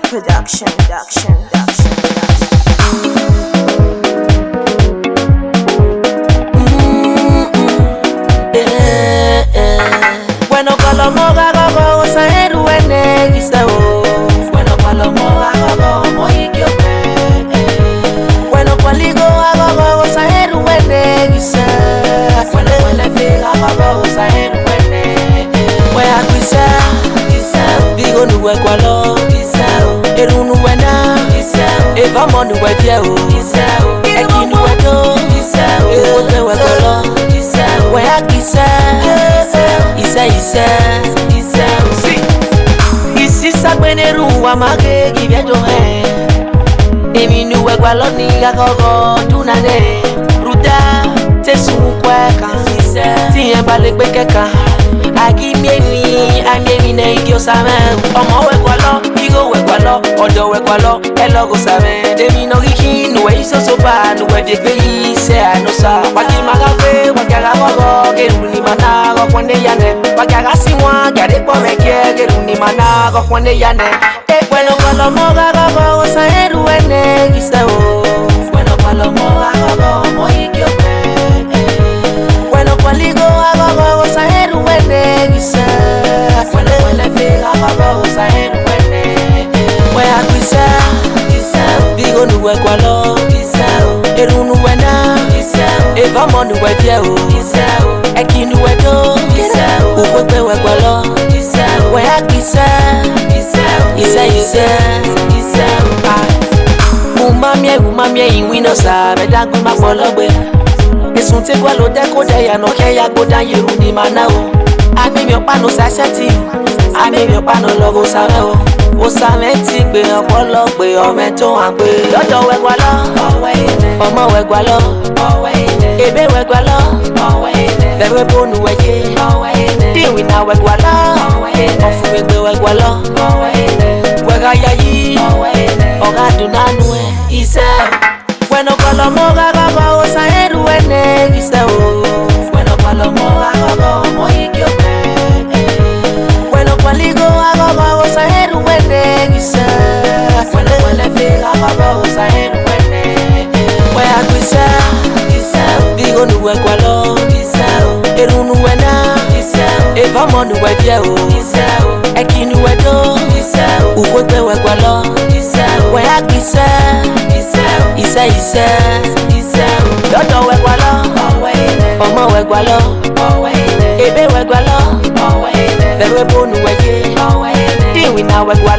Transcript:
Production. Bueno, Colomoga gogo saheru ene giseo. Bueno, Colomoga gogo moikiope. Bueno, Coligo gogo saheru ene giseo. Bueno, Colefega gogo saheru ene. Wea giseo, digo nuwe kwalo giseo. Eru nuwe na giseo. Eva mo nuwe fieo giseo. Eki nuwe do giseo. Ewo tewe kolo giseo. Wea giseo. Isi sagbeneru wa mage giviedo he. Emi nuwe gwaloni gagogo tunane. Ruda tesu kweka. Tiye bale kweka. Agi miemi ne igio same. Omo we gwalo, igo we gwalo, odo we gwalo, elogo same. Demi no giki nuwe iso sopa, nuwe degbe ise anosa. Waki magabe, wakaga gogo, geruni mana go kwande yane. Wakaga siwa, gare po meke, geruni mana go kwande yane. Bueno, Colomoga gogo saheru ene giseo. Bueno, Colomoga gogo moikiope. Bueno, Coligo gogo saheru ene giseo. Bueno, Colefega gogo saheru ene. Wea giseo, digo nuwe kwalo giseo. Eru nuwe na giseo. Eva mo nuwe fieo giseo. Eki nuwe do giseo. Ukwepe we kwalo giseo. Wea giseo. Umamie iwino sa bedagbe mapologbe. Esun te gwa lo deko de ya no ke ya goda yeru ni manao. Ami mi opano saseti. Ami mi opano logo same o. O same ti gbe opologbe o me to an gbe. Dodo we gwa lo, omo we gwa lo, ebe we gwa lo, bewe bonu we je. Diwi na we gwa lo, ofu we gbe we gwa lo. Wega yayi, oga dunanu ise. Bueno, Colomoga gogo saheru ene giseo. Bueno, Colomoga gogo moikiope. Bueno, Coligo gogo saheru ene giseo. Bueno, Colefega gogo saheru ene. Wea giseo, digo nuwe kwalo giseo. Eru nuwe na giseo. Eva mo nuwe fieo giseo. Eki nuwe do giseo. Ukwepe we kwalo giseo. Wea giseo. Dodo we gwalo, omo we gwalo, ebe we gwalo, bewe bonu we je. Diwi na we gwalo.